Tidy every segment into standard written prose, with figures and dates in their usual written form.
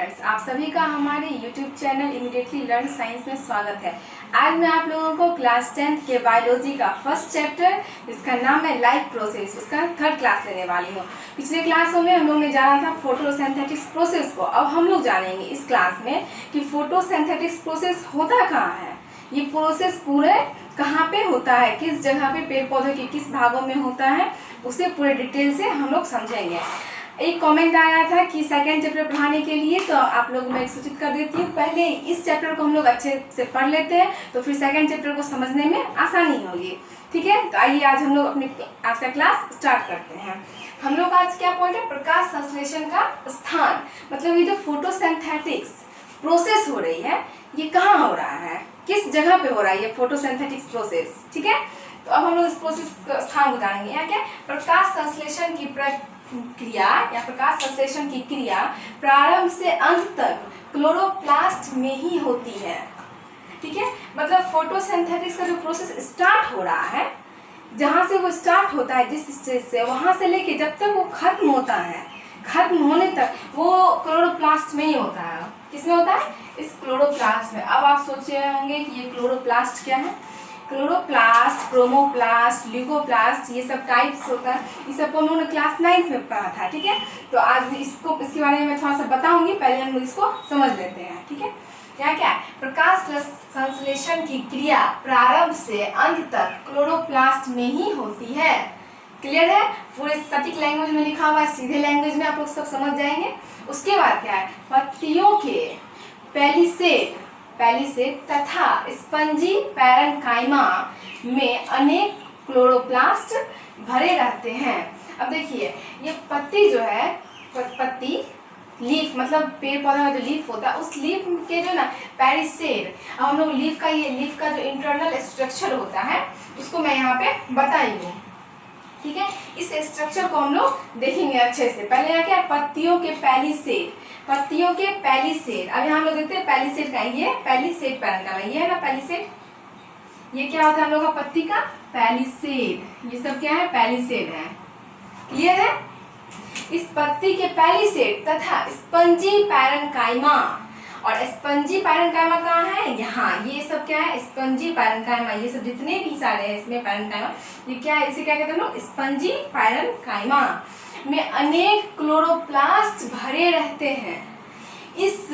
Friends, आप सभी का हमारे YouTube channel immediately learn science में स्वागत है। आज मैं आप लोगों को क्लास 10th के बायोलॉजी का फर्स्ट चैप्टर जिसका नाम है लाइफ प्रोसेस, उसका थर्ड क्लास लेने वाली हूँ। पिछले क्लासों में हम लोग ने जाना था फोटोसिंथेटिक्स प्रोसेस को। अब हम लोग जानेंगे इस क्लास में कि फोटोसिंथेटिक्स प्रोसेस होता कहाँ है, ये प्रोसेस पूरे कहाँ पे होता है, किस जगह पे पेड़ पौधे के किस भागों में होता है, उसे पूरे डिटेल से हम लोग समझेंगे। एक कमेंट आया था कि सेकंड चैप्टर पढ़ाने के लिए, तो आप लोग मैं सूचित कर देती हूँ, पहले इस चैप्टर को हम लोग अच्छे से पढ़ लेते हैं तो फिर सेकंड चैप्टर को समझने में आसानी होगी। ठीक है, तो आइए आज हम लोग अपने आज का क्लास स्टार्ट करते हैं। हम लोग आज क्या पॉइंट है, प्रकाश संश्लेषण का स्थान, मतलब ये जो फोटोसिंथेटिक्स प्रोसेस हो रही है ये कहाँ हो रहा है, किस जगह पे हो रहा है ये फोटोसिंथेटिक्स प्रोसेस। ठीक है, तो अब हम लोग इस प्रोसेस का स्थान को जानेंगे। यहाँ क्या, प्रकाश संश्लेषण की क्रिया या प्रकाश संश्लेषण की क्रिया प्रारंभ से अंत तक क्लोरोप्लास्ट में ही होती है। ठीक है, मतलब फोटोसिंथेटिक्स का जो प्रोसेस स्टार्ट हो रहा है, जहाँ से वो स्टार्ट होता है जिस स्टेज से, वहां से लेके जब तक वो खत्म होता है, खत्म होने तक वो क्लोरोप्लास्ट में ही होता है। किसमें होता है, इस क्लोरोप्लास्ट में। अब आप सोच रहे होंगे कि ये क्लोरोप्लास्ट क्या है। क्लोरोप्लास्ट, क्रोमोप्लास्ट, ल्यूकोप्लास्ट, ये सब टाइप्स होता है। ये सब हम लोगों ने क्लास 9th में पढ़ा था। ठीक है, तो आज इसके बारे में मैं थोड़ा सा बताऊंगी, पहले हम इसको समझ लेते हैं। ठीक है, यहाँ क्या है, प्रकाश संश्लेषण की क्रिया प्रारंभ से अंत तक क्लोरोप्लास्ट में ही होती है। क्लियर है, पूरे सटीक लैंग्वेज में लिखा हुआ है, सीधे लैंग्वेज में आप लोग सब समझ जाएंगे। उसके बाद क्या है, पत्तियों के पेलिसेड तथा स्पंजी पैरेन्काइमा में अनेक क्लोरोप्लास्ट भरे रहते हैं। अब देखिए, ये पत्ती जो है, पत्ती लीफ मतलब पेड़ पौधा का जो लीफ होता है, उस लीफ के जो ना पेरिसेड, अब हम लोग लीफ का जो इंटरनल स्ट्रक्चर होता है उसको मैं यहाँ पे बताई हूँ। ठीक है, इस स्ट्रक्चर को हम लोग देखेंगे अच्छे से। पहले यहाँ क्या, पत्तियों के पेलिसेड, पत्तियों के पेलिसेड। अब यहाँ हम लोग देखते हैं पेलिसेड का, ये पेलिसेड पैरेन्काइमा, ये है ना पेलिसेड, ये क्या होता है हम लोग का पत्ती का पेलिसेड, ये सब क्या है, पेलिसेड है। क्लियर है, इस पत्ती के पेलिसेड तथा स्पंजी पैरेन्काइमा, और स्पंजी पैरेन्काइमा कहाँ है, यहाँ, ये सब क्या है, स्पंजी पैरेन्काइमा, ये सब जितने भी सारे हैं इसमें पैरेन्काइमा, ये क्या है, इसे क्या कहते हैं लोग, स्पंजी पैरेन्काइमा में अनेक क्लोरोप्लास्ट भरे रहते हैं। इस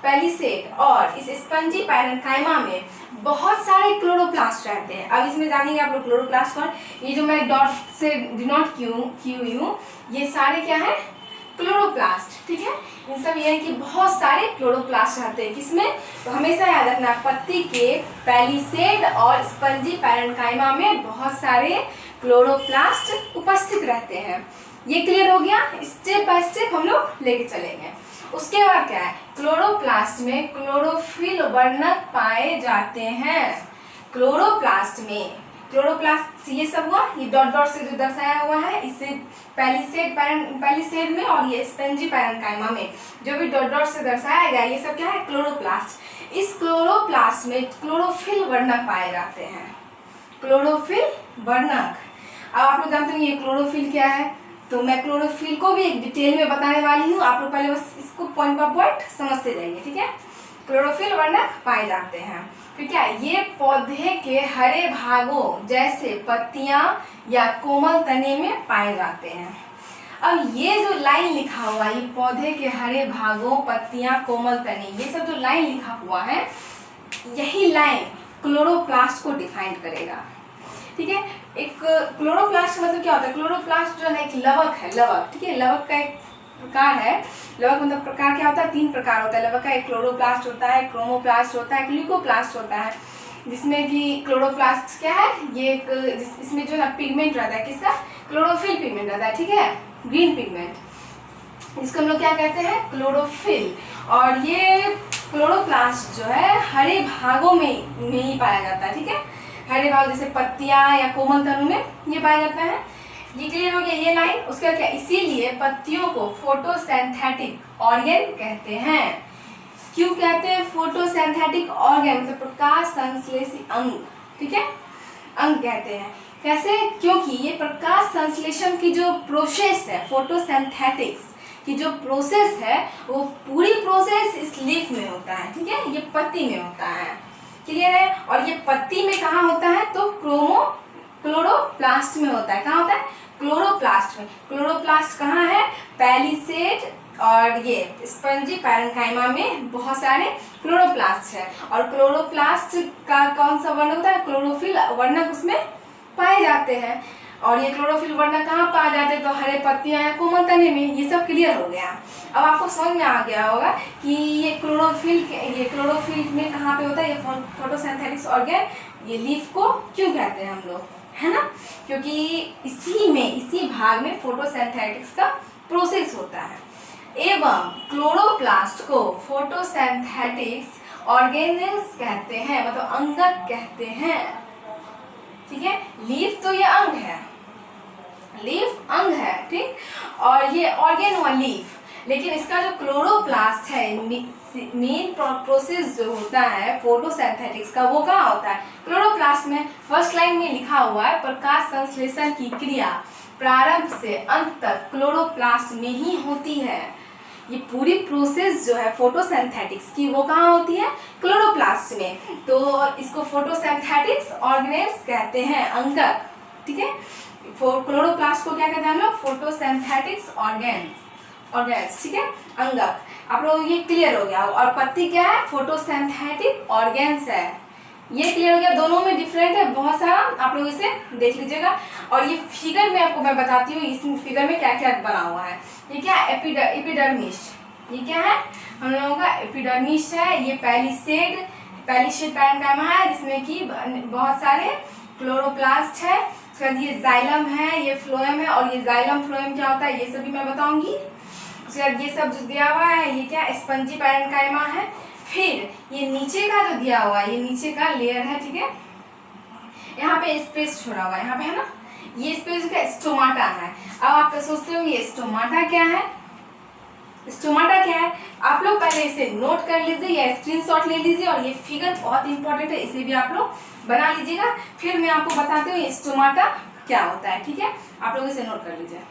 पेलिसेड और इस स्पंजी पैरेन्काइमा में बहुत सारे क्लोरोप्लास्ट रहते हैं। अब इसमें जानेंगे आप लोग क्लोरोप्लास्ट कौन, ये जो मैं डॉट से डिनोट किया ये सारे क्या है, क्लोरोप्लास्ट। ठीक है, इन सब ये है कि बहुत सारे क्लोरोप्लास्ट रहते हैं किसमें, तो हमेशा याद रखना, पत्ती के पेलिसेड और स्पंजी पैरेन्काइमा में बहुत सारे क्लोरोप्लास्ट उपस्थित रहते हैं। ये क्लियर हो गया, स्टेप बाय स्टेप हम लोग लेके चलेंगे। उसके बाद क्या है, क्लोरोप्लास्ट में क्लोरोफिल वर्णक पाए जाते हैं। क्लोरोप्लास्ट में क्लोरोप्लास्ट ये सब हुआ, ये डॉट डॉट से जो दर्शाया हुआ है, इससे पेलिसेड में और ये स्पंजी पैरेन्काइमा में जो भी डॉट डॉट से दर्शाया गया, ये सब क्या है, क्लोरोप्लास्ट। इस क्लोरोप्लास्ट में क्लोरोफिल वर्णक पाए जाते हैं। क्लोरोफिल वर्णक, अब आप लोग जानते हैं ये क्लोरोफिल क्या है, तो मैं क्लोरोफिल को भी एक डिटेल में बताने वाली हूँ। आप लोग पहले बस इसको पॉइंट बाय पॉइंट समझते जाइए। ठीक है, क्लोरोफिल वर्णक पाए जाते हैं। फिर क्या है, ये पौधे के हरे भागों जैसे पत्तियां या कोमल तने में पाए जाते हैं। अब ये जो लाइन लिखा हुआ है, ये पौधे के हरे भागों, पत्तियां, कोमल तने, ये सब जो लाइन लिखा हुआ है, यही लाइन क्लोरोप्लास्ट को डिफाइन करेगा। ठीक है, एक क्लोरोप्लास्ट मतलब क्या होता है, क्लोरोप्लास्ट जो है एक लवक है, लवक। ठीक है, लवक का एक प्रकार है। लवक मतलब प्रकार क्या होता है, 3 प्रकार होता है लवक का, एक क्लोरोप्लास्ट होता है, क्रोमोप्लास्ट होता है, ल्यूकोप्लास्ट होता है। जिसमें कि क्लोरोप्लास्ट क्या है, ये एक इसमें जो ना पिगमेंट रहता है, किसका, क्लोरोफिल पिगमेंट रहता है। ठीक है, ग्रीन पिगमेंट, इसको हम लोग क्या कहते हैं, क्लोरोफिल। और ये क्लोरोप्लास्ट जो है हरे भागों में ही पाया जाता है। ठीक है, हरे भाग जैसे पत्तियां या कोमल तनु में ये पाया जाता है। ये क्लियर हो गया ये लाइन। उसके बाद क्या, इसीलिए पत्तियों को फोटोसिंथेटिक ऑर्गेन कहते हैं। क्यों कहते हैं फोटोसिंथेटिक ऑर्गेन, मतलब प्रकाश संश्लेषी अंग। ठीक है, अंग कहते हैं कैसे? क्योंकि ये प्रकाश संश्लेषण की जो प्रोसेस है, फोटोसिंथेटिक्स की जो प्रोसेस है, वो पूरी प्रोसेस इस लीफ में होता है, ठीक है, ये पत्ती में होता है, क्लियर है। और ये पत्ती में कहाँ होता है? तो क्लोरोप्लास्ट में होता है। कहाँ होता है? क्लोरोप्लास्ट में। क्लोरोप्लास्ट कहाँ है? पैलिसेड और ये स्पंजी पैरेन्काइमा में बहुत सारे क्लोरोप्लास्ट है। और क्लोरोप्लास्ट का कौन सा वर्णक होता है? क्लोरोफिल वर्णक उसमें पाए जाते हैं। और ये क्लोरोफिल वर्णक कहाँ पाए जाते हैं? तो हरे पत्तियां या कोमल तने में। ये सब क्लियर हो गया। अब आपको समझ में आ गया होगा कि ये क्लोरोफिल में कहाँ पे होता है? ये फोटोसिंथेटिक्स ऑर्गन, ये लीफ को क्यों कहते हैं हम लोग, है ना? क्योंकि इसी भाग में फोटोसिंथेटिक्स का प्रोसेस होता है। एवं क्लोरोप्लास्ट को फोटोसिंथेटिक्स ऑर्गेनेल्स कहते हैं, मतलब अंगक कहते हैं, ठीक है। लीफ तो ये अंग है, लीफ अंग है, ठीक। और ये ऑर्गेन हुआ लीफ, लेकिन इसका जो क्लोरोप्लास्ट है, मेन प्रोसेस जो होता है फोटोसिंथेटिक्स का, वो कहाँ होता है? क्लोरोप्लास्ट में। फर्स्ट लाइन में लिखा हुआ है प्रकाश संश्लेषण की क्रिया प्रारंभ से अंत तक क्लोरोप्लास्ट में ही होती है। ये पूरी प्रोसेस जो है फोटोसिंथेटिक्स की, वो कहाँ होती है? क्लोरोप्लास्ट में। तो इसको फोटोसिंथेटिक्स ऑर्गेनेल्स कहते हैं, अंगक, ठीक है। क्लोरोप्लास्ट को क्या कहते हैं हम लोग? फोटोसिंथेटिक्स ऑर्गेन्स, ठीक है, अंगक। आप लोग ये क्लियर हो गया। और पत्ती क्या है? फोटोसिंथेटिक ऑर्गेन्स है। ये क्लियर हो गया। दोनों में डिफरेंट है बहुत सारा, आप लोग इसे देख लीजिएगा। और ये फिगर में आपको मैं बताती हूँ, इस फिगर में क्या क्या बना हुआ है। ये क्या? एपिडर्मिस। ये क्या है? हम लोगों का एपिडर्मिस है। ये पैलिसेड पैरेन्काइमा है, जिसमें कि बहुत सारे क्लोरोप्लास्ट है। उसके बाद ये जाइलम है, ये फ्लोएम है। और ये जाइलम फ्लोएम क्या होता है, ये सभी मैं बताऊंगी। उसके बाद ये सब जो दिया हुआ है, ये क्या? स्पंजी पैरेन्काइमा है। फिर ये नीचे का जो दिया हुआ है, ये नीचे का लेयर है, ठीक है। यहाँ पे स्पेस छोड़ा हुआ है, यहाँ पे है ना, ये स्पेस का स्टोमाटा है। अब आप सोचते हो ये स्टोमाटा क्या है? स्टोमाटा क्या है? आप लोग पहले इसे नोट कर लीजिए या स्क्रीनशॉट ले लीजिए। और ये फिगर बहुत इंपॉर्टेंट है, इसे भी आप लोग बना लीजिएगा। फिर मैं आपको बताती हूँ ये स्टोमाटा क्या होता है, ठीक है। आप लोग इसे नोट कर लीजिए।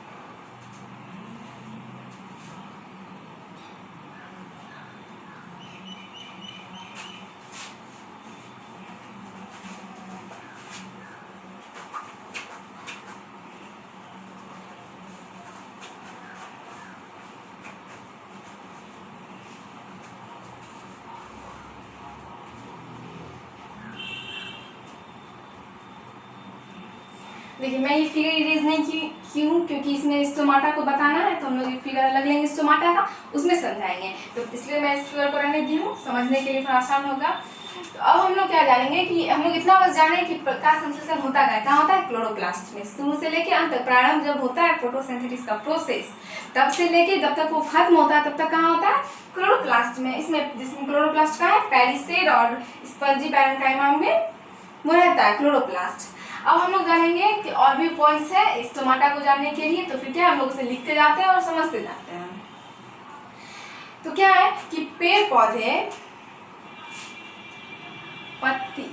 देखिए, मैं ये फिगर इरेज नहीं क्यों? क्योंकि इसमें स्टोमाटा को बताना है, तो हम लोग ये फिगर अलग लेंगे स्टोमाटा का, उसमें समझाएंगे। तो इसलिए मैं इस फिगर को रहने दी हूँ, समझने के लिए थोड़ा आसान होगा। तो अब हम लोग क्या जानेंगे कि हम लोग इतना बस जाने कि प्रकाश संश्लेषण होता है कहाँ होता है? क्लोरोप्लास्ट में। शुरू से लेके अंत तक, प्रारंभ जब होता है फोटोसिंथेसिस का प्रोसेस, तब से लेके जब तक वो खत्म होता है, तब तक कहाँ होता है? क्लोरोप्लास्ट में। जिसमें क्लोरोप्लास्ट का है पैलिसेड और स्पंजी पैरेन्काइमा में वो रहता है क्लोरोप्लास्ट। अब हम लोग जानेंगे कि और भी पॉइंट्स है स्टोमाटा को जानने के लिए। तो फिर क्या, हम लोग उसे लिखते जाते हैं और समझते जाते हैं। तो क्या है कि पेड़ पौधे पत्ती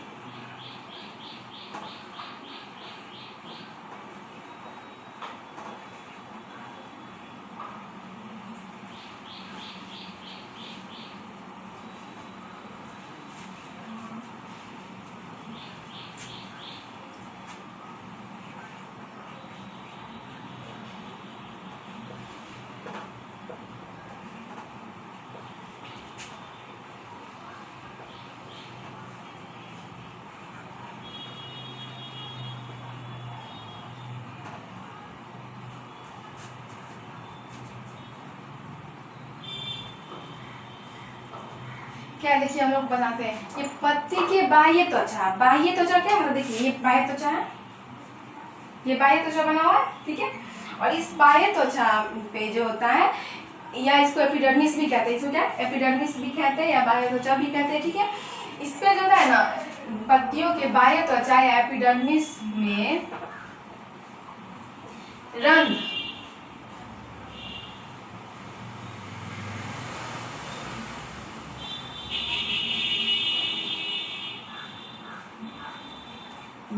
क्या, देखिए हम लोग बनाते हैं ये पत्ती के बाह्य त्वचा क्या है? देखिए ये बाह्य त्वचा है, ये बाह्य त्वचा बना हुआ है, ठीक है। और इस बाह्य त्वचा पे जो होता है, या इसको एपिडर्मिस भी कहते हैं, इसको क्या एपिडर्मिस भी कहते हैं या बाह्य त्वचा भी कहते हैं, ठीक है। इस पे जो है ना, पत्तियों के बाह्य त्वचा या एपिडर्मिस में रंग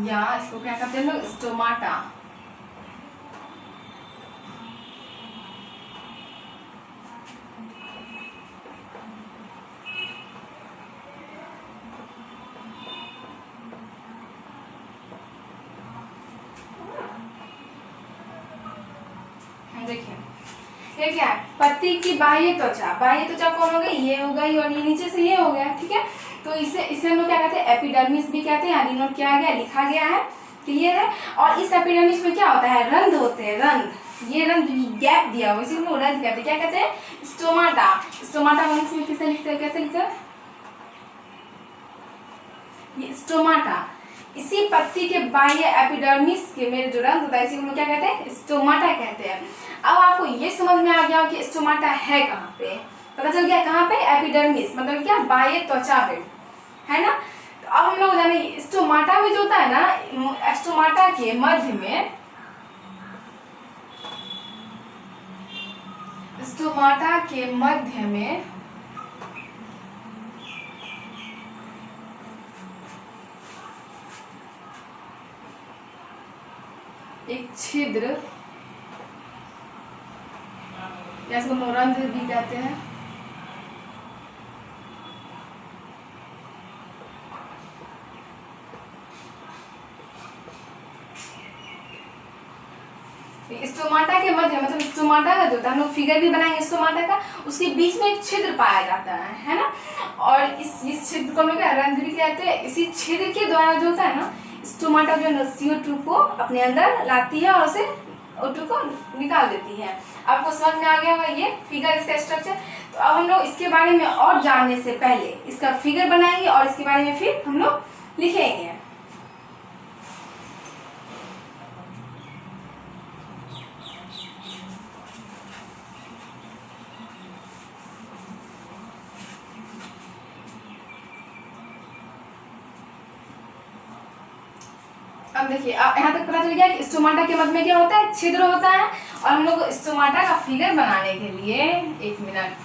या इसको क्या कहते हैं लोग, स्टोमाटा। देखिए ये क्या है, पत्ती की बाह्य त्वचा। बाह्य त्वचा कौन हो गई, ये हो गई, और ये नीचे से ये हो गया, ठीक है। तो इसे हम लोग क्या कहते हैं, एपिडर्मिस भी कहते हैं। डिनोट किया गया, लिखा गया है, क्लियर है। और इस एपिडर्मिस में क्या होता है, रंध्र होते हैं, रंध्र। ये रंध्र गैप दिया हुआ, इसी को रंध्र कहते हैं। क्या कहते हैं, स्टोमाटा। स्टोमाटा में किसे लिखते हैं, कैसे लिखते हैं, ये स्टोमाटा। इसी पत्ती के बाह्य एपिडर्मिस के में जो रंध्र होता है, इसी को क्या कहते हैं, स्टोमाटा कहते हैं। अब आपको ये समझ में आ गया कि स्टोमाटा है कहाँ पे, पता चल गया कहाँ पे, एपिडर्मिस, मतलब क्या, बाह्य त्वचा पे, है ना। तो अब हम लोग जाने स्टोमाटा में जो होता है ना, स्टोमाटा के मध्य में, स्टोमाटा के मध्य में एक छिद्र, या इसको रंध्र भी कहते हैं, स्टोमाटा के मध्य, मतलब स्टोमाटा का जो होता है, हम लोग फिगर भी बनाएंगे स्टोमाटा का, उसके बीच में एक छिद्र पाया जाता है ना। और इस छिद्र को हम लोग रंध्र भी कहते हैं। इसी छिद्र के द्वारा जो होता है ना, स्टोमाटा जो है CO2 को अपने अंदर लाती है और उसे O2 को निकाल देती है। आपको समझ में आ गया होगा ये फिगर, इसका स्ट्रक्चर। तो अब हम लोग इसके बारे में और जानने से पहले इसका फिगर बनाएंगे और इसके बारे में फिर हम लोग लिखेंगे। अब देखिए, यहाँ तक पता चल गया कि स्टोमाटा के मध्य में क्या होता है, छिद्र होता है। और हम लोग स्टोमाटा का फिगर बनाने के लिए, एक मिनट,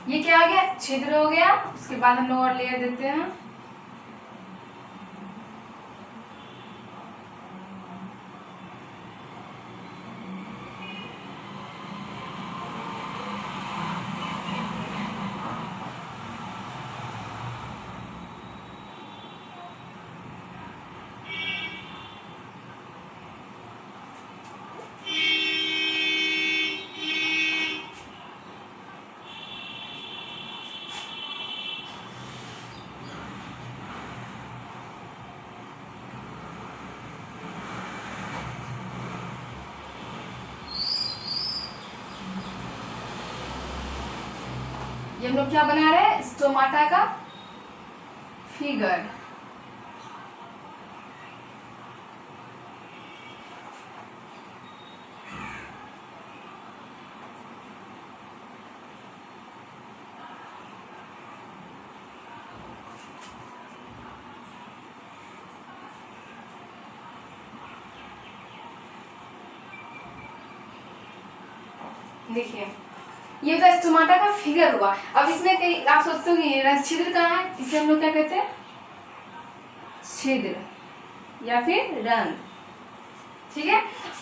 ये क्या आ गया, छिद्र हो गया। उसके बाद हम लोग और लेयर देते हैं, ये हम लोग क्या बना रहे हैं, स्टोमाटा का फिगर। देखिए, ये तो स्टोमाटा का फिगर हुआ। अब इसमें कई आप सोचते हो कि छिद्र कहाँ है, इसे हम लोग क्या कहते हैं, छिद्र या फिर रंध्र, ठीक है।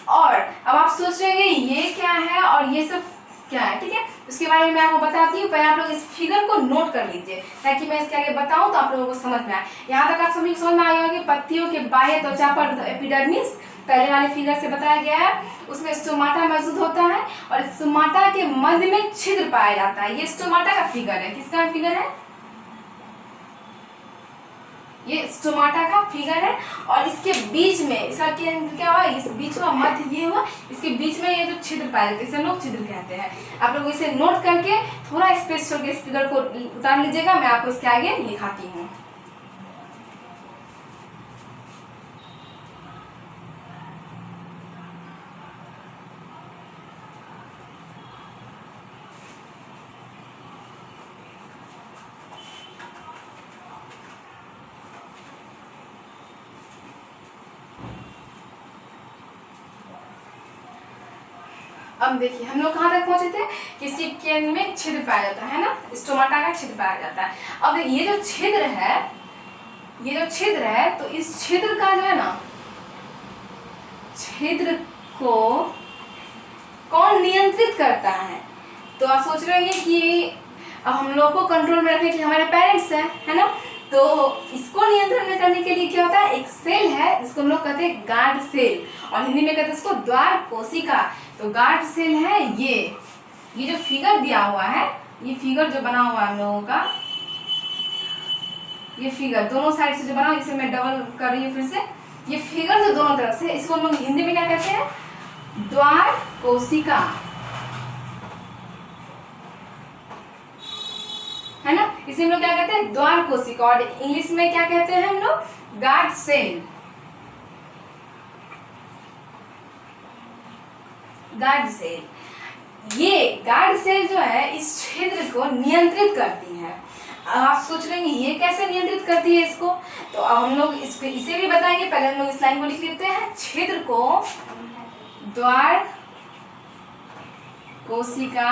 और अब आप सोच रहे होंगे ये क्या है और ये सब क्या है, ठीक है। उसके बारे में मैं आपको बताती हूँ, पहले आप लोग इस फिगर को नोट कर लीजिए ताकि मैं इसके आगे बताऊँ तो आप लोगों को समझ में आए। यहाँ तक आप सभी समझ में आया होगा कि पत्तियों के बाह्य त्वचा पर एपिडर्मिस पहले वाले फिगर से बताया गया है, उसमें स्टोमाटा मौजूद होता है और स्टोमाटा के मध्य में छिद्र पाया जाता है। ये स्टोमाटा का फिगर है, किसका फिगर है, ये स्टोमाटा का फिगर है। और इसके बीच में इसका केंद्र क्या हुआ, इस बीच का मध्य ये हुआ, इसके बीच में ये जो छिद्र पाया जाता है इसे लोग छिद्र कहते हैं। आप लोग इसे नोट करके थोड़ा स्पेस छोड़ के इस फिगर को उतार लीजिएगा, मैं आपको इसके आगे लिखाती हूँ। अब देखिए हम लोग कहाँ तक पहुंचे थे, किसी केंद्र में छिद्र पाया जाता है ना, स्टोमाटा का छिद्र पाया जाता है। अब देखिए ये जो छिद्र है, तो इस छिद्र का जो है ना, छिद्र को कौन नियंत्रित करता है? तो आप सोच रहे होंगे कि अब हम लोग को कंट्रोल में रखने के लिए हमारे पेरेंट्स है ना, तो इसको नियंत्रण में करने के लिए क्या होता है, एक सेल है जिसको हम लोग कहते हैं गार्ड सेल, और हिंदी में कहते हैं इसको द्वार कोशिका। तो गार्ड सेल है ये जो फिगर दिया हुआ है, ये फिगर जो बना हुआ है हम लोगों का, ये फिगर दोनों साइड से जो बना, इसे मैं डबल कर रही हूँ फिर से, ये फिगर जो दोनों तरफ से, इसको हम लोग हिंदी में क्या कहते हैं, द्वार कोशिका, है ना। इसे हम लोग क्या कहते हैं, द्वार कोशिका, और इंग्लिश में क्या कहते हैं हम लोग, गार्ड सेल। गार्ड सेल, ये गार्ड सेल जो है इस छिद्र को नियंत्रित करती है। आप सोच रहे हैं ये कैसे नियंत्रित करती है इसको, तो अब हम लोग इसे भी बताएंगे। पहले हम लोग इस लाइन को लिख लेते हैं, छिद्र को द्वार कोशिका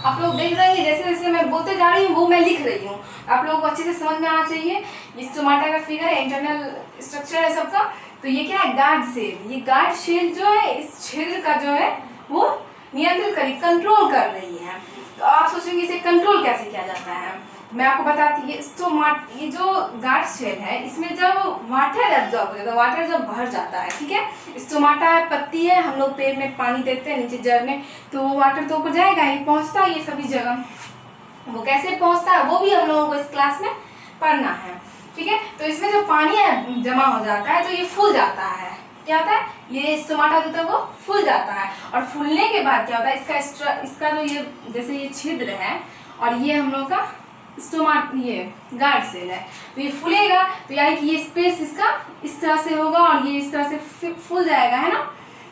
आप लोग देख रहे हैं, जैसे जैसे मैं बोलते जा रही हूँ वो मैं लिख रही हूँ, आप लोगों को अच्छे से समझ में आना चाहिए। ये स्टोमाटा का फिगर है, इंटरनल स्ट्रक्चर है सबका। तो ये क्या है, गार्ड सेल। ये गार्ड सेल जो है इस छिद्र का जो है वो नियंत्रित करी, कंट्रोल कर रही है। तो आप सोचेंगे इसे कंट्रोल कैसे किया जाता है, मैं आपको बताती हूँ। ये जो गार्ड सेल है, इसमें जब वाटर एब्जॉर्ब हो जाता है, वाटर जब भर जाता है, ठीक है, स्टोमाटा है, पत्ती है, हम लोग पेड़ में पानी देते हैं नीचे जड़ में, तो वो वाटर तो ऊपर जाएगा ही, पहुंचता है ये सभी जगह। वो कैसे पहुंचता है वो भी हम लोगों को इस क्लास में पढ़ना है, ठीक है। तो इसमें जो पानी है जमा हो जाता है, तो ये फूल जाता है, क्या होता है, ये स्टोमाटा जो होता है वो फूल जाता है, और फूलने के बाद क्या होता है, इसका जो ये जैसे ये छिद्र है और ये हम लोग का ये गार्ड सेल है, तो ये फूलेगा, तो यानी कि ये स्पेस इसका इस तरह से होगा और ये इस तरह से फूल जाएगा, है ना।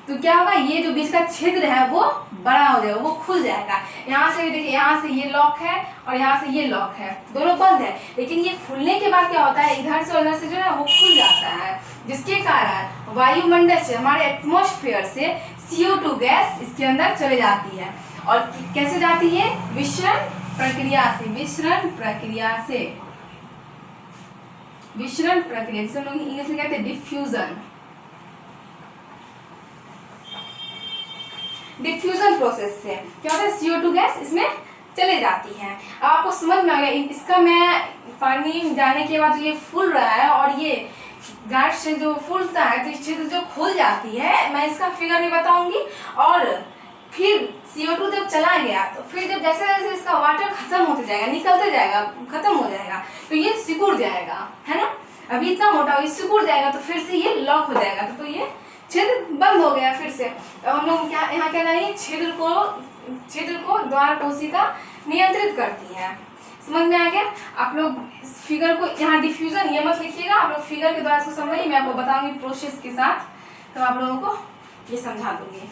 तो क्या होगा, ये जो बीच का छिद्र है वो बड़ा हो जाएगा, वो खुल जाएगा। यहाँ से देखिए, यहाँ से ये लॉक है और यहाँ से ये लॉक है, दोनों बंद है, लेकिन ये फूलने के बाद क्या होता है, इधर से उधर से जो है वो खुल जाता है, जिसके कारण वायुमंडल से, हमारे एटमॉस्फेयर से CO2 गैस इसके अंदर चले जाती है। और कैसे जाती है, विसरण प्रक्रिया से, विसरण प्रक्रिया से, विसरण प्रक्रिया जिसे हम लोग इंग्लिश में कहते हैं डिफ्यूजन, डिफ्यूजन प्रोसेस से क्या होता है, CO2 गैस इसमें चले जाती है। अब आपको समझ में आ गया, इसका मैं पानी जाने के बाद ये फूल रहा है और ये गार्ड से जो फूलता है, तो इस छिद्र जो खुल जाती है, मैं इसका फिगर भी बताऊंगी। और फिर CO2 जब चला गया, तो फिर जब जैसे जैसे इसका वाटर खत्म होते जाएगा, निकलते जाएगा, खत्म हो जाएगा, तो ये सिकुड़ जाएगा, है ना। अभी इतना मोटा ये सिकुड़ जाएगा, तो फिर से ये लॉक हो जाएगा, तो ये छिद्र बंद हो गया फिर से। तो हम लोग क्या यहाँ क्या जाएंगे, छिद्र को द्वार कोशिका नियंत्रित करती है। समझ में आ गया। आप लोग इस फिगर को, यहाँ डिफ्यूजन ये मत लिखिएगा, आप लोग फिगर के द्वारा इसको समझिए, मैं आपको बताऊंगी प्रोसेस के साथ, तो आप लोगों को ये समझा दूंगी।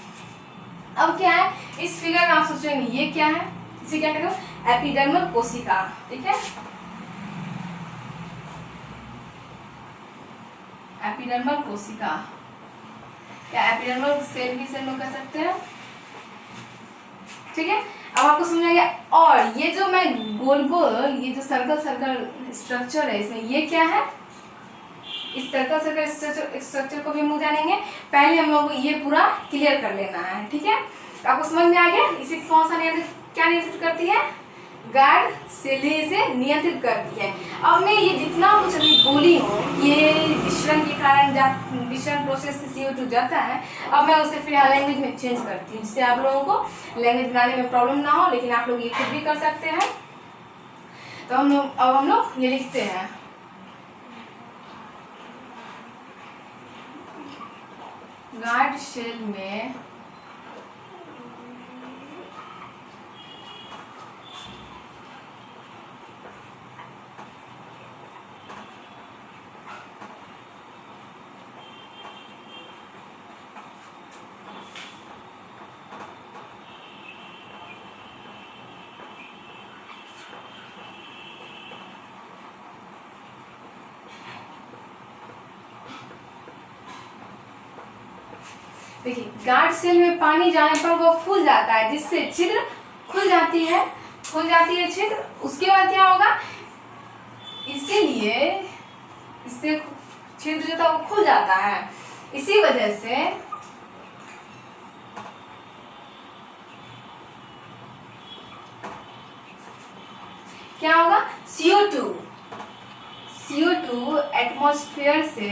अब क्या है इस फिगर में, आप सोच रहे हैं ये क्या है, इसे क्या कहते हो, एपिडर्मल कोशिका, ठीक है, एपिडर्मल कोशिका या एपिडर्मल सेल भी से लोग कह सकते हैं, ठीक है। अब आपको समझ आ गया। और ये जो मैं गोल गोल ये जो सर्कल स्ट्रक्चर है, इसमें ये क्या है, इस सर्कल स्ट्रक्चर को भी हम जानेंगे। पहले हम लोग को ये पूरा क्लियर कर लेना है, ठीक है। आपको समझ में आ गया, इसे कौन सा क्या नियंत्रित करती है, गार्ड सेल से नियंत्रित करती है। अब मैं ये जितना कुछ अभी बोली हूँ, ये विसरण के कारण विसरण प्रोसेस से CO2 जाता है, अब मैं उसे फिर लैंग्वेज में चेंज करती हूँ, जिससे आप लोगों को लैंग्वेज बनाने में प्रॉब्लम ना हो, लेकिन आप लोग ये खुद भी कर सकते हैं। तो हम लोग ये लिखते हैं, गार्ड सेल में देखिए गार्ड सेल में पानी जाने पर वो फूल जाता है, जिससे छिद्र खुल जाती है छिद्र। उसके बाद क्या होगा, इसीलिए इससे छिद्र जो था वो खुल जाता है। इसी वजह से क्या होगा, CO2 एटमॉस्फेयर से,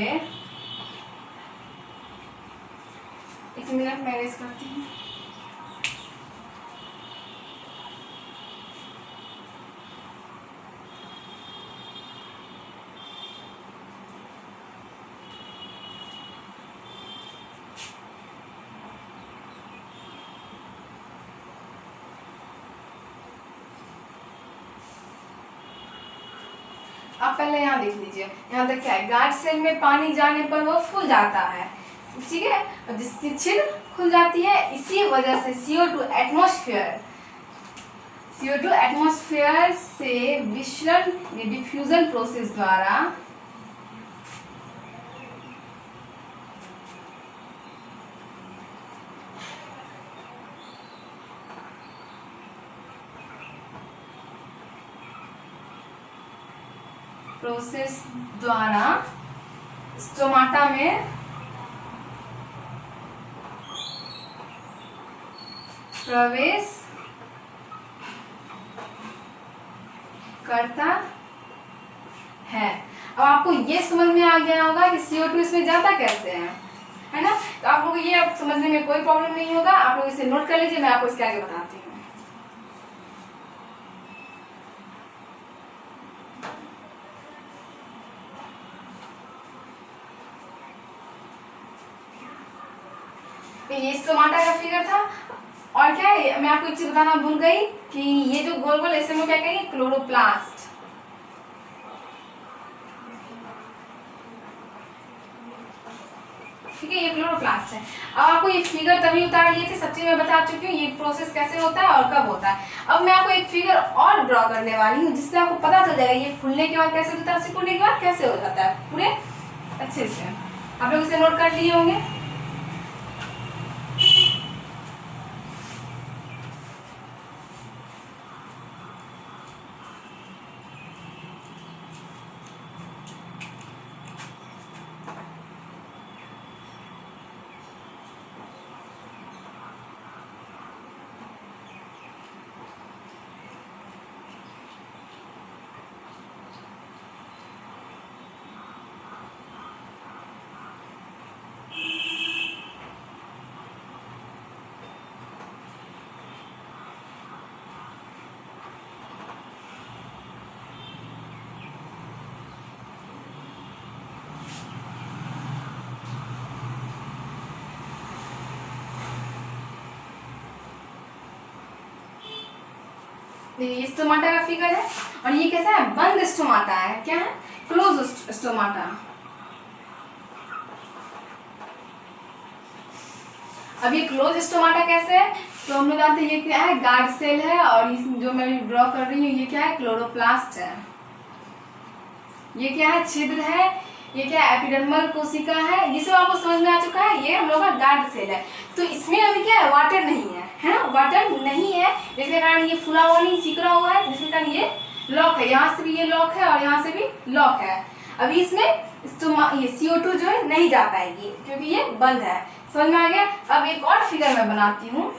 एक मिनट मैनेज करती हूँ। आप पहले यहाँ देख लीजिए, यहाँ तक क्या है, गार्ड सेल में पानी जाने पर वो फूल जाता है, ठीक है, और जिसकी छिद्र खुल जाती है। इसी वजह से CO2 एटमॉस्फेयर से विसरण डिफ्यूजन प्रोसेस द्वारा स्टोमाटा में प्रवेश करता है। अब आपको ये समझ में आ गया होगा कि CO2 इसमें जाता कैसे है ना। तो आप लोगों को ये अब समझने में कोई प्रॉब्लम नहीं होगा, आप लोग इसे नोट कर लीजिए, मैं आपको इसके आगे बताती हूँ। ये स्टोमाटा का फिगर था। और क्या है, मैं आपको एक चीज बताना भूल गई कि ये जो गोल गोल ऐसे में क्या कहेंगे, क्लोरोप्लास्ट। ठीक है, ये क्लोरोप्लास्ट है। अब आपको ये फिगर तभी उतार लिए थे, सब चीज मैं बता चुकी हूँ, ये प्रोसेस कैसे होता है और कब होता है। अब मैं आपको एक फिगर और ड्रॉ करने वाली हूँ, जिससे आपको पता चल जाएगा ये फूलने के बाद कैसे होता है, सिकुड़ने के बाद कैसे हो जाता है पूरे अच्छे से। आप लोग इसे नोट कर लिए होंगे। ये स्टोमाटा का फिगर है, और ये कैसा है, बंद स्टोमाटा है। क्या है, क्लोज स्टोमाटा। अब ये क्लोज स्टोमाटा कैसे है, तो हम लोग जानते हैं ये क्या है, गार्ड सेल है, और इस जो मैं ड्रॉ कर रही हूँ ये क्या है, क्लोरोप्लास्ट है। ये क्या है, छिद्र है। ये क्या है, एपिडर्मल कोशिका है। ये सब आपको समझ में आ चुका है। ये हम लोग का गार्ड सेल है। तो इसमें अभी क्या है, वाटर नहीं है ना, वाटर नहीं है, जिसके कारण ये फुला हुआ नहीं, सिकुड़ा हुआ है, जिसके कारण ये लॉक है। यहाँ से भी ये लॉक है और यहाँ से भी लॉक है। अभी इसमें ये CO2 जो है नहीं जा पाएगी, क्योंकि ये बंद है। समझ में आ गया। अब एक और फिगर मैं बनाती हूँ।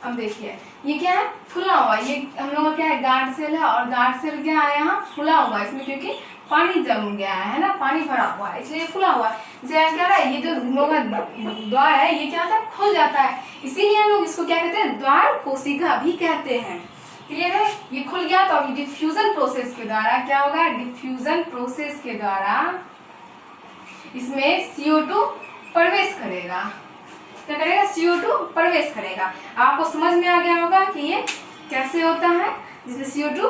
अब देखिए ये क्या है, फुला हुआ। ये हम लोग का क्या है, गार्ड सेल है, और गार्ड सेल क्या है, यहाँ फुला हुआ है इसमें, क्योंकि पानी जम गया है ना, पानी भरा हुआ है, इसलिए फुला हुआ है। जैसे क्या है, ये जो हम लोग का द्वार है ये क्या होता है, खुल जाता है। इसीलिए हम लोग इसको क्या कहते हैं, द्वार कोशिका भी कहते हैं। क्लियर है? ये खुल गया तो अभी डिफ्यूजन प्रोसेस के द्वारा क्या होगा, डिफ्यूजन प्रोसेस के द्वारा इसमें CO2 प्रवेश करेगा। क्या करेगा, CO2 प्रवेश करेगा। आपको समझ में आ गया होगा कि ये कैसे होता है, जिसमें CO2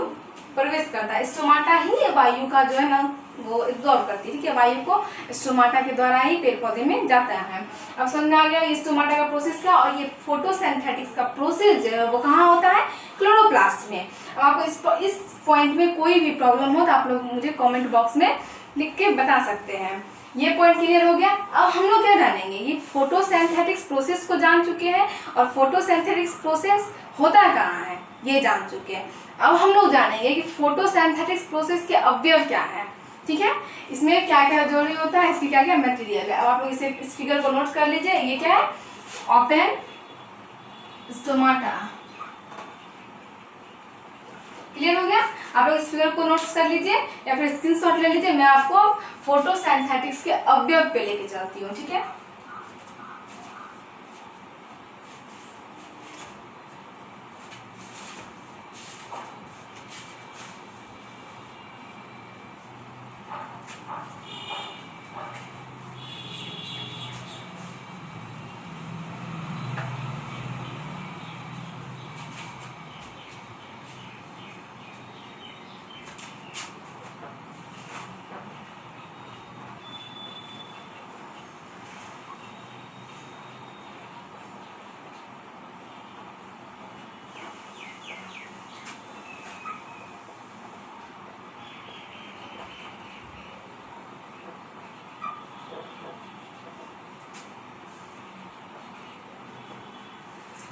प्रवेश करता है। स्टोमाटा ही वायु का जो है ना वो एब्जॉर्ब करती है, ठीक है, वायु को स्टोमाटा के द्वारा ही पेड़ पौधे में जाता है। अब समझ में आ गया स्टोमाटा का प्रोसेस का। और ये फोटोसिंथेटिक्स का प्रोसेस जो है वो कहाँ होता है, क्लोरोप्लास्ट में। अब आपको इस पॉइंट में कोई भी प्रॉब्लम हो तो आप लोग मुझे कमेंट बॉक्स में लिख के बता सकते हैं। ये पॉइंट क्लियर हो गया। अब हम लोग क्या जानेंगे, ये फोटोसिंथेटिक्स प्रोसेस को जान चुके हैं और फोटोसिंथेटिक्स प्रोसेस होता कहाँ है ये जान चुके हैं। अब हम लोग जानेंगे कि फोटोसिंथेटिक्स प्रोसेस के अवयव क्या है, ठीक है, इसमें क्या क्या जरूरी होता है, इसकी क्या क्या मटेरियल है। अब आप लोग इसे इस फिगर को नोट कर लीजिए। ये क्या है, ओपन स्टोमाटा। क्लियर हो गया? आप लोग इस फिगर को नोट कर लीजिए या फिर स्क्रीनशॉट ले लीजिए। मैं आपको फोटोसिंथेटिक्स के अवयव पे लेके चलती हूँ, ठीक है।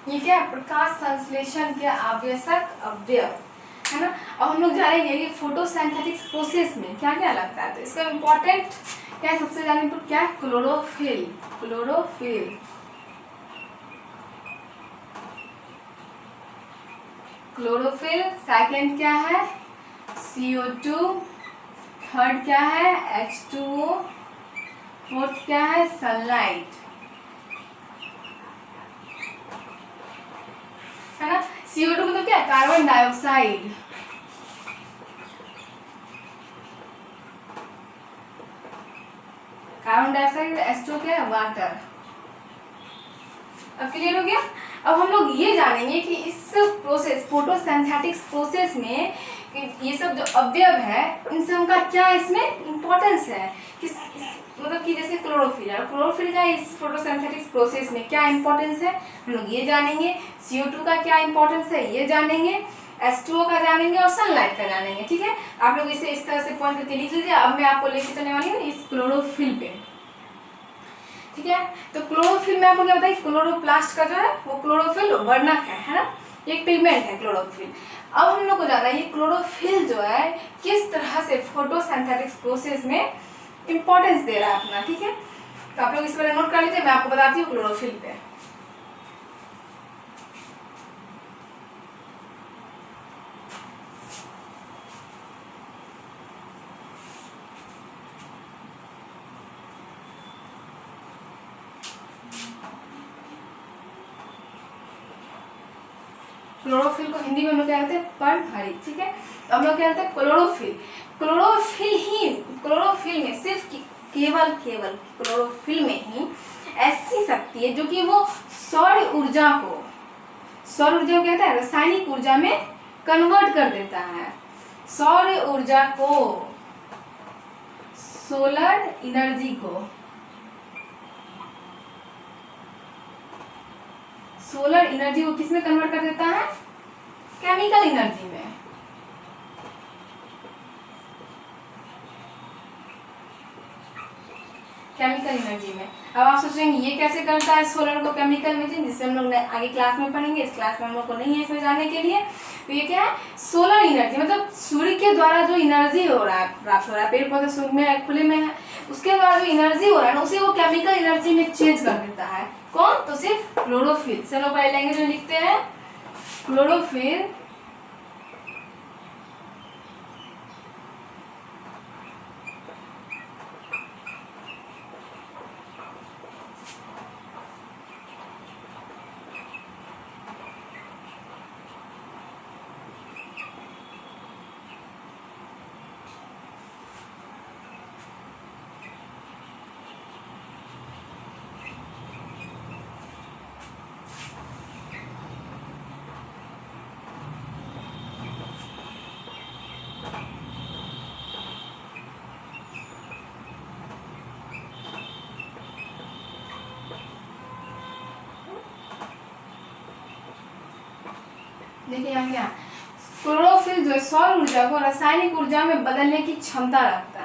ये क्या है, प्रकाश संश्लेषण के आवश्यक अवयव है ना। अब हम लोग जानेंगे कि फोटोसिंथेटिक्स प्रोसेस में क्या क्या लगता है। तो इसका इम्पोर्टेंट क्या है, सबसे ज्यादा इम्पोर्टेंट क्या है, क्लोरोफिल। Chlorophyll chlorophyll. सेकंड क्या है, CO2। थर्ड क्या है, H2O। फोर्थ क्या है, सनलाइट, है ना। CO2 मतलब क्या, carbon dioxide. Carbon dioxide. H2O क्या है, वाटर। अब क्लियर हो गया। अब हम लोग ये जानेंगे कि इस प्रोसेस फोटोसिंथेटिक्स प्रोसेस में ये सब जो अवयव है इन सब का क्या इसमें इम्पोर्टेंस है, किस मतलब कि जैसे क्लोरोफिल है, क्लोरोफिल का इस फोटोसिंथेटिक्स प्रोसेस में क्या इंपॉर्टेंस है हम लोग ये जानेंगे। CO2 का क्या इंपॉर्टेंस है ये जानेंगे, H2O का जानेंगे और सनलाइट का जानेंगे, ठीक है। आप लोग इसे इस तरह से पॉइंट करके लिख लीजिए। अब मैं आपको लेके चलने वाली हूँ इस क्लोरोफिल पे, ठीक है। तो क्लोरोफिल में आपको क्या बताइए, क्लोरोप्लास्ट का जो है वो क्लोरोफिल वर्णक है ना, एक पिगमेंट है क्लोरोफिल। अब हम लोग को जाना है ये क्लोरोफिल जो है किस तरह से फोटोसिंथेटिक्स प्रोसेस में इंपॉर्टेंस दे रहा है अपना, ठीक है। तो आप लोग इस पर नोट कर लीजिए, मैं आपको बताती हूँ क्लोरोफिल पे। क्लोरोफिल को हिंदी में हम लोग क्या कहते हैं, पर्णहरित, ठीक है। तो हम लोग क्या कहते हैं क्लोरोफिल। क्लोरोफिल में सिर्फ केवल क्लोरोफिल में ही ऐसी शक्ति है जो कि वो सौर ऊर्जा को कहते हैं रासायनिक ऊर्जा में कन्वर्ट कर देता है। सौर ऊर्जा को, सोलर एनर्जी को, सोलर एनर्जी को किसमें कन्वर्ट कर देता है, केमिकल एनर्जी में। केमिकल एनर्जी में। अब आप सोचेंगे ये कैसे करता है सोलर को केमिकल एनर्जी, जिससे हम लोग आगे क्लास में पढ़ेंगे। इस क्लास में हम लोग को नहीं है इसमें जाने के लिए। तो ये क्या है, सोलर एनर्जी मतलब सूर्य के द्वारा जो एनर्जी हो रहा है, प्राप्त हो रहा है, पेड़ पौधे सूर्य में खुले में है, उसके द्वारा जो एनर्जी हो रहा है ना उसे वो केमिकल एनर्जी में चेंज कर देता है। कौन, तो सिर्फ क्लोरोफिल। चलो पहले लैंग्वेज में लिखते हैं, क्लोरोफिल देखिए यहाँ क्या, क्लोरोफिल जो है सौर ऊर्जा को रासायनिक ऊर्जा में बदलने की क्षमता रखता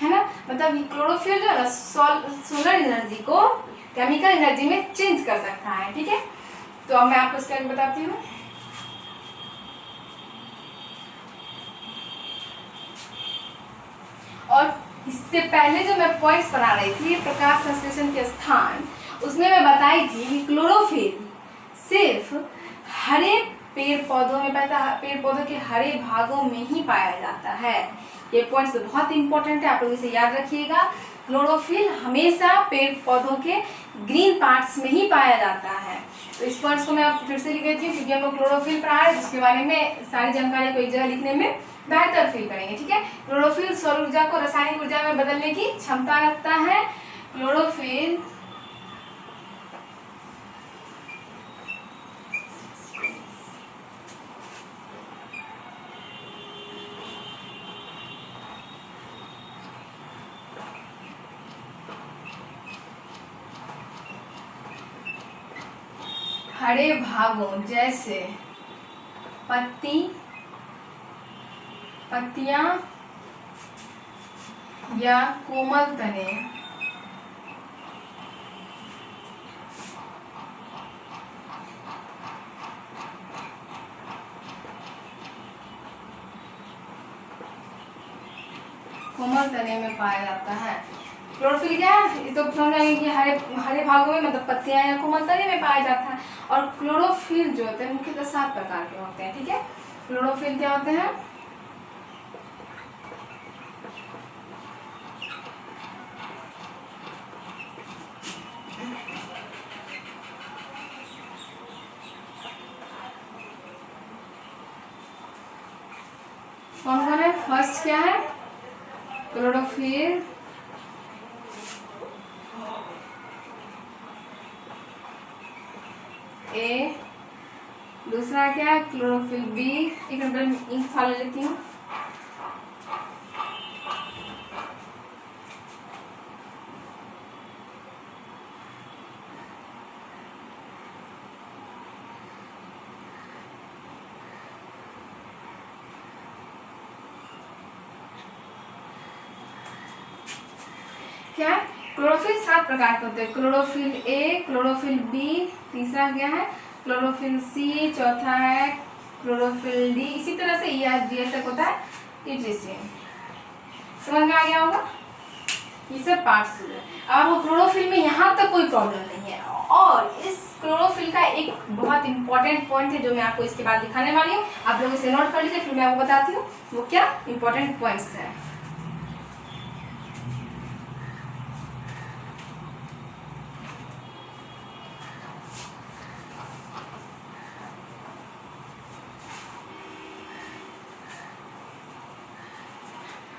है ना। मतलब ये क्लोरोफिल जो है सोलर एनर्जी को केमिकल एनर्जी में चेंज कर सकता है, ठीक है। तो अब मैं आपको इसके आगे बताती हूँ। और इससे पहले जो मैं पॉइंट्स बना रही थी प्रकाश संश्लेषण के स्थान, उसमें मैं बताई थी कि क्लोरोफिल सिर्फ हरे पेड़ पौधों में पाता है, पेड़ पौधों के हरे भागों में ही पाया जाता है। ये पॉइंट्स बहुत इंपॉर्टेंट है, आप लोग इसे याद रखिएगा। क्लोरोफिल हमेशा पेड़ पौधों के ग्रीन पार्ट्स में ही पाया जाता है। तो इस पॉइंट्स को मैं आप फिर से लिख देती हूँ, क्योंकि हम लोग क्लोरोफिल पढ़ा है, जिसके बारे में सारी जानकारी को एक जगह लिखने में बेहतर फील करेंगे, ठीक है। क्लोरोफिल सौर ऊर्जा को रासायनिक ऊर्जा में बदलने की क्षमता रखता है। क्लोरोफिल हरे भागों जैसे पत्तियां या कोमल तने में पाया जाता है। क्लोरोफिल क्या है, ये तो समझ आएंगे कि हरे भागों में मतलब पत्तियां या कोमल तने में पाया जाता है। और क्लोरोफिल जो होते हैं मुख्यतः 7 प्रकार के होते हैं, ठीक है। क्लोरोफिल क्या होते हैं, कौन कौन है। फर्स्ट क्या है, क्लोरोफिल ए, दूसरा क्या है क्लोरोफिल बी। एक मिनट इंक फाड़ लेती हूँ। क्या है, क्लोरोफिल 7 प्रकार के होते हैं। क्लोरोफिल ए, क्लोरोफिल बी, तीसरा क्या है क्लोरोफिल सी, चौथा है क्लोरोफिल डी, इसी तरह से ई एफ जी एस तक होता है, टीटीसी। समझ में आ गया होगा, ये सब पार्ट्स हुए। अब क्लोरोफिल में यहाँ तक कोई प्रॉब्लम नहीं है। और इस क्लोरोफिल का एक बहुत इंपॉर्टेंट पॉइंट है जो मैं आपको इसके बाद दिखाने वाली हूँ, आप लोग इसे नोट कर लीजिए, फिर मैं आपको बताती हूँ वो क्या इंपॉर्टेंट पॉइंट्स है।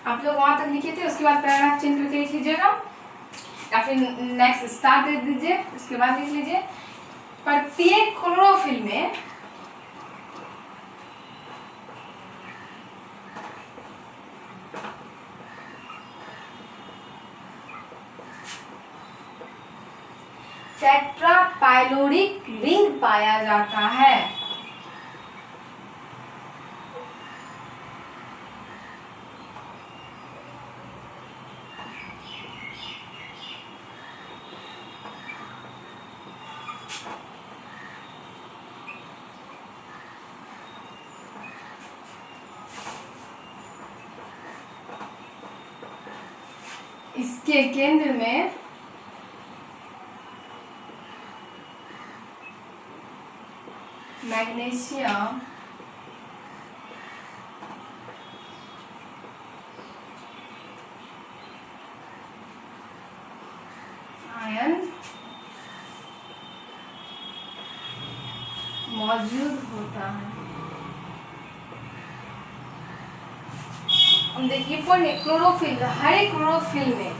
आप लोग वहां तक लिखे थे, उसके बाद पैराग्राफ चेंज करके लिख लीजिएगा या फिर नेक्स्ट स्टार्ट दे दीजिए, उसके बाद लिख लीजिए। प्रत्येक क्लोरोफिल में टेट्रापाइलोडिक रिंग पाया जाता है। इसके केंद्र में मैग्नीशियम आयन मौजूद होता है। हम देखिए क्लोरोफिल, हर एक क्लोरोफिल में,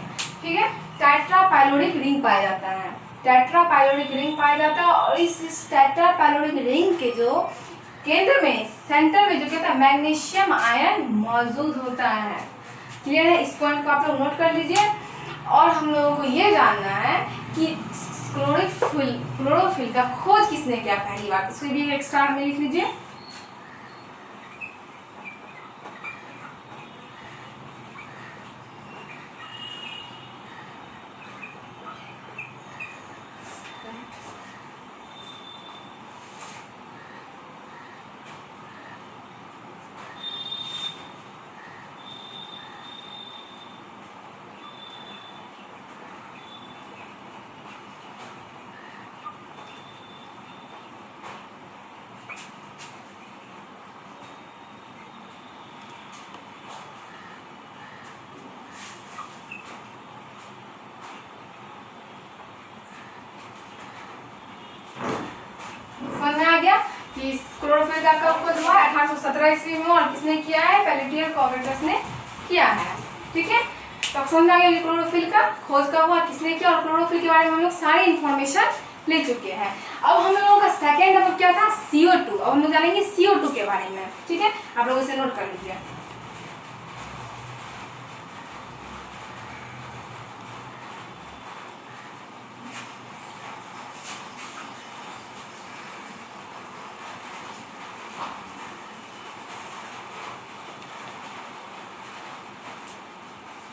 ठीक है, टेट्रापाइलोडिक रिंग पाया जाता है। टेट्रापाइलोडिक रिंग पाया जाता है और इस टेट्रापाइलोडिक रिंग के जो केंद्र में, सेंटर में जो कहता है मैग्नीशियम आयन मौजूद होता है। क्लियर है, इस पॉइंट को आप लोग नोट कर लीजिए। और हम लोगों को ये जानना है कि क्लोरोफिल का खोज किसने किया पहली बार, इसको भी एक स्टार में लिख लीजिए। कि क्लोरोफिल का कब खोज हुआ 1817 ईस्वी में, और किसने किया है? पेलेटियर कॉवेटस ने किया है। ठीक है, तो समझ आ गया कि क्लोरोफिल का खोज कब हुआ, किसने किया, और क्लोरोफिल के बारे में हम लोग सारी इंफॉर्मेशन ले चुके हैं। अब हम लोगों का सेकेंड नंबर क्या था? CO2। अब हम लोग जानेंगे CO2 के बारे में। ठीक है, आप लोग इसे नोट कर लीजिए।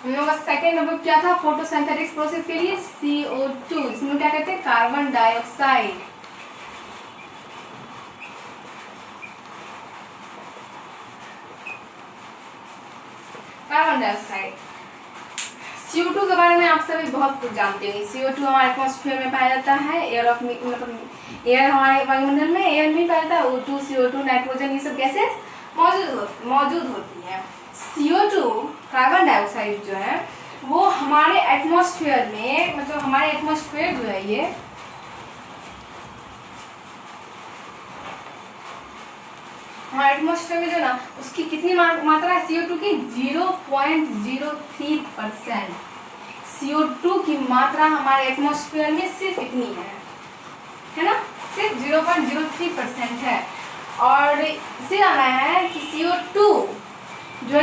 हम लोग का सेकेंड नंबर क्या था? फोटोसिंथेटिक्स प्रोसेस के लिए CO2, इसमें क्या कहते हैं? Carbon dioxide. Carbon dioxide. CO2 के बारे में आप सभी बहुत कुछ जानते होंगे। CO2 हमारे एटमॉस्फेयर में पाया जाता है, एयर ऑफ मतलब एयर हमारे वायुमंडल में एयर में पाया जाता है। O2, CO2, नाइट्रोजन, ये सब गैसेस मौजूद होती हैं। CO2 कार्बन डाइऑक्साइड जो है वो हमारे एटमॉस्फेयर में, मतलब हमारे एटमॉस्फेयर जो है ये हमारे एटमॉस्फेयर में जो ना उसकी कितनी मात्रा है CO2 की? 0.03%। CO2 की मात्रा हमारे एटमॉस्फेयर में सिर्फ इतनी है ना, सिर्फ 0.03% है। और इसे जाना है कि CO2 जो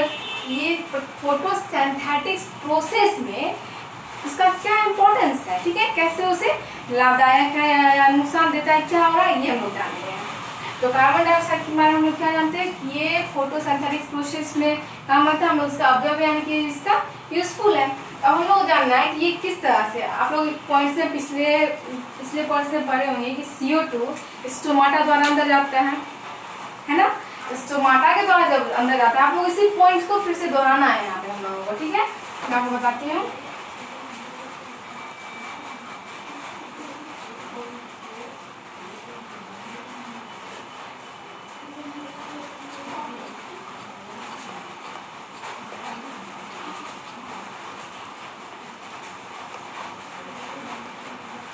ये फोटोसिंथेटिक्स प्रोसेस में उसका क्या इम्पोर्टेंस है, ठीक है, कैसे उसे लाभदायक है या नुकसान देता है, क्या हो रहा है, ये हम लोग जानते हैं। तो कार्बन डाइऑक्साइड के बारे में हम लोग क्या जानते हैं कि ये फोटोसिंथेटिक्स प्रोसेस में काम आता है, हम लोग इसका अवयव यानी कि इसका यूजफुल है। अब हम लोग जानना है कि ये किस तरह से, आप लोग पॉइंट से पिछले पॉइंट से पढ़े होंगे कि CO2 स्टोमाटा द्वारा अंदर जाता है ना, स्टोमाटा के द्वारा जब अंदर जाता है, आप लोग इसी पॉइंट को फिर से दोहराना है यहाँ पे हम लोगों को। ठीक है, मैं आपको बताती हूँ।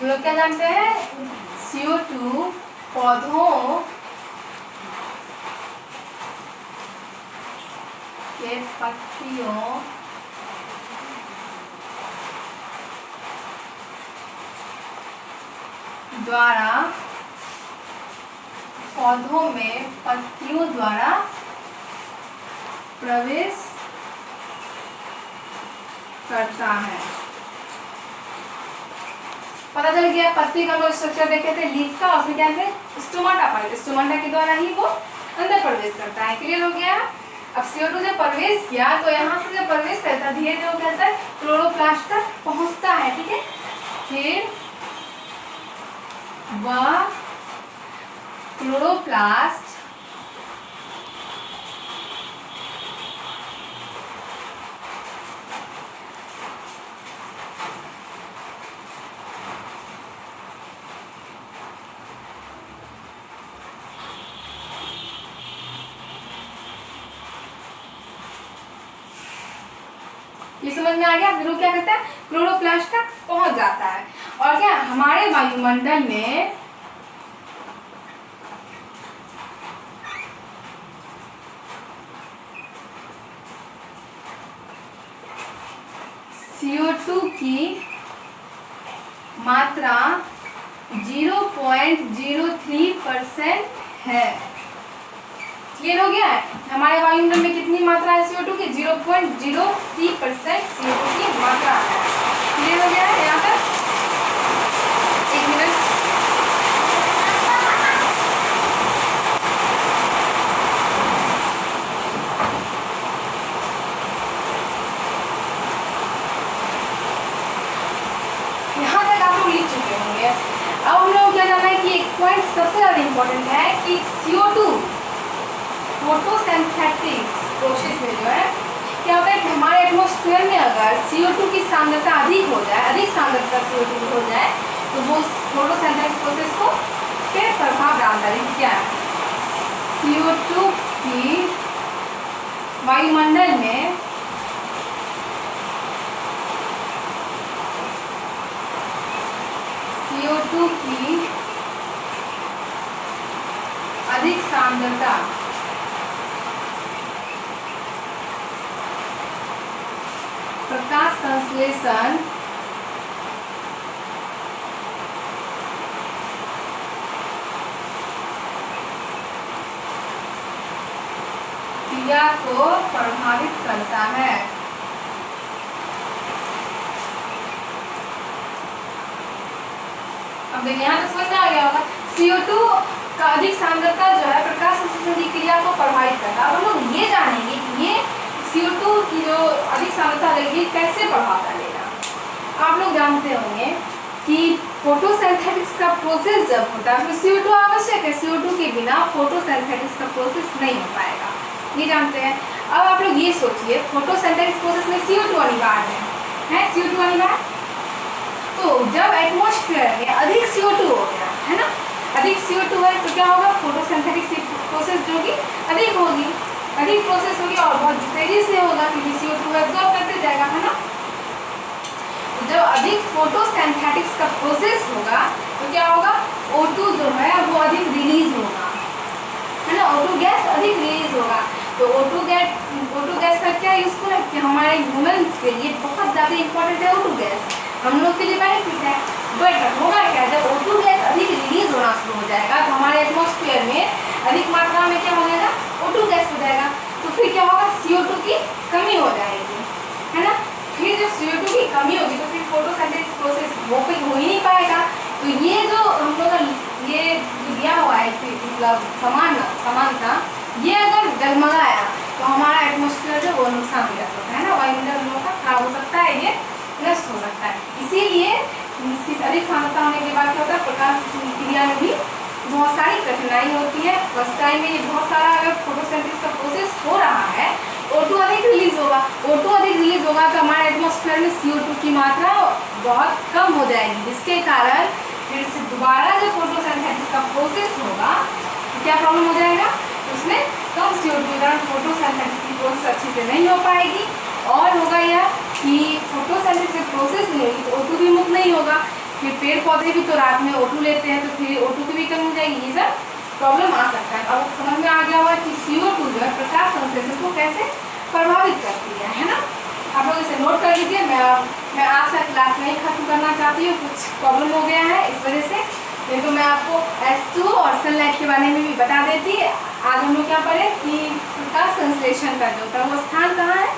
हम लोग क्या जानते हैं? CO2 पौधों के पत्तियों द्वारा, पौधों में पत्तियों द्वारा प्रवेश करता है। पता चल गया, पत्ती का हम लोग स्ट्रक्चर देखे थे लीफ का, उसमें क्या थे? स्टोमाटा पार्ट, स्टोमाटा के द्वारा ही वो अंदर प्रवेश करता है। क्लियर हो गया? अब CO2 जब प्रवेश किया तो यहाँ से जब प्रवेश करता है धीरे धीरे वो कहता है क्लोरोप्लास्ट तक पहुंचता है। ठीक है, फिर वह क्लोरोप्लास्ट ये समझ में आ गया? फिर वो क्या करता है? क्लोरोप्लास्ट तक पहुंच जाता है। और क्या हमारे वायुमंडल में CO2 की मात्रा 0.03% है। क्लियर हो गया है? हमारे वायुमंडल में कितनी मात्रा है CO2 की? 0.03% CO2 की मात्रा है। क्लियर हो गया है यहाँ पर? एक मिनट, यहाँ तक आप लोग लिख चुके होंगे। अब हम लोग क्या जानना है कि एक पॉइंट सबसे ज्यादा इम्पोर्टेंट है कि CO2 फोटोसिंथेटिक्स प्रोसेस में जो है क्या होता है कि हमारे एटमॉस्फेयर में अगर CO2 की सांद्रता अधिक हो जाए, अधिक सांद्रता CO2 हो जाए, तो वो फोटोसिंथेटिक्स प्रोसेस को पे प्रभाव डालता है। क्या है? CO2 की वायुमंडल में CO2 की अधिक सांद्रता प्रकाश संश्लेषण क्रिया को प्रभावित करता है। अब देखिए यहाँ तक समझ में आ गया होगा। CO2 का अधिक सांद्रता जो है प्रकाश संश्लेषण की क्रिया को प्रभावित करता है। अब हम लोग ये जानेंगे कि ये CO2 की जो अधिक सांद्रता रहेगी कैसे प्रभाव डालेगा। आप लोग जानते होंगे कि फोटोसिंथेसिस का प्रोसेस जब होता है तो CO2 आवश्यक है। CO2 के बिना फोटोसिंथेसिस का प्रोसेस नहीं हो पाएगा, ये जानते हैं। अब आप लोग ये सोचिए फोटोसिंथेसिस प्रोसेस में CO2 अनिवार्य है CO2 अनिवार्य। तो जब एटमॉस्फेयर में अधिक CO2 हो गया है ना, अधिक CO2 है तो क्या होगा, फोटोसिंथेटिक प्रोसेस जो कि अधिक होगी, अधिक प्रोसेस होगी और बहुत तेजी से होगा क्योंकि CO2 एब्जॉर्ब करते जाएगा, है ना। जब अधिक फोटोसिंथेटिक्स का प्रोसेस होगा तो क्या होगा, O2 जो है वो अधिक रिलीज होगा, है ना, O2 गैस अधिक रिलीज होगा। तो O2 गैस का क्या यूजफुल है कि हमारे ह्यूमंस के लिए बहुत ज़्यादा इंपॉर्टेंट है O2 गैस, हम लोग के लिए बेनिफिट है। बट होगा क्या, जब O2 गैस अधिक रिलीज होना शुरू हो जाएगा तो हमारे एटमॉस्फेयर में अधिक मात्रा में क्या हो जाएगा, O2 गैस हो जाएगा। तो फिर क्या होगा, CO2 की कमी हो जाएगी, है ना। फिर जब CO2 की कमी होगी तो फिर फोटोसिंथेसिस प्रोसेस हो ही नहीं पाएगा। तो ये जो हम लोग ये दिया हुआ है मतलब समानता ये अगर जगमगाया तो हमारा एटमॉस्फेयर जो वो नुकसान हो सकता है ना, वायुमंडल हम लोग का खराब हो सकता है, ये नष्ट हो सकता है। इसीलिए इसकी अधिक सांद्रता होने के बाद क्या होता है, प्रकाश क्रिया में भी बहुत सारी कठिनाई होती है। फर्स्ट टाइम में ये बहुत सारा अगर फोटोसिंथेसिस का प्रोसेस हो रहा है, O2 अधिक रिलीज होगा, O2 अधिक रिलीज होगा तो हमारे एटमॉस्फेयर में CO2 की मात्रा बहुत कम हो जाएगी, जिसके कारण फिर से दोबारा जब फोटोसिंथेसिस का प्रोसेस होगा तो क्या प्रॉब्लम हो जाएगा, उसमें कम CO2 के कारण फोटोसिंथेसिस की प्रोसेस अच्छे से नहीं हो पाएगी। और होगा यह कि फोटोसिंथेसिस प्रोसेस नहीं होगी तो O2 भी मुक्त नहीं होगा। फिर पेड़ पौधे भी तो रात में O2 लेते हैं तो फिर O2 की भी कमी हो जाएगी, ये सब प्रॉब्लम आ सकता है। अब समझ में आ गया होगा कि CO2 जो है प्रकाश संश्लेषण को कैसे प्रभावित करती है ना। आप लोग इसे नोट कर लीजिए। मैं आज का क्लास नहीं खत्म करना चाहती हूँ, कुछ प्रॉब्लम हो गया है इस वजह से, नहीं तो मैं आपको H2 और सनलाइट के बारे में भी बता देती। आज हम लोग क्या पढ़े कि प्रकाश संश्लेषण का जो होता है वो स्थान कहाँ है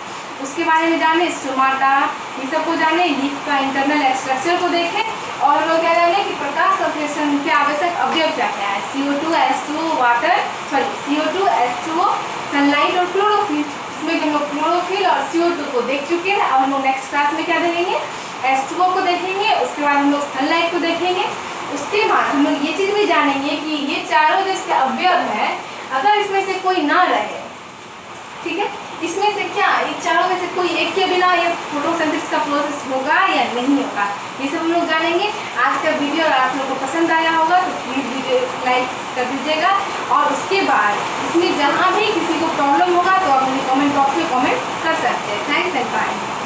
उसके बारे में जाने, स्टोमाटा ये सब को जाने, लीफ का इंटरनल स्ट्रक्चर को देखें और हम लोग क्या जाने कि प्रकाश संश्लेषण के आवश्यक अवयव क्या क्या है, CO2 CO2 H2O सनलाइट और क्लोरोफिल। इसमें हम लोग क्लोरोफिल और CO2 को देख चुके हैं। अब हम लोग नेक्स्ट क्लास में क्या देखेंगे, H2O को देखेंगे, उसके बाद हम लोग सनलाइट को देखेंगे। उसके बाद हम लोग ये चीज़ भी जानेंगे कि ये चारों जो इसके अवयव है अगर इसमें से कोई ना रहे, ठीक है, इसमें से क्या इन चारों में से कोई एक के बिना ये फोटोसिंथेसिस का प्रोसेस होगा या नहीं होगा, ये सब हम लोग जानेंगे। आज का वीडियो अगर आप लोगों को पसंद आया होगा तो प्लीज़ वीडियो लाइक कर दीजिएगा और उसके बाद इसमें जहाँ भी किसी को प्रॉब्लम होगा तो आप मुझे कमेंट बॉक्स में कमेंट कर सकते हैं। Thanks and bye.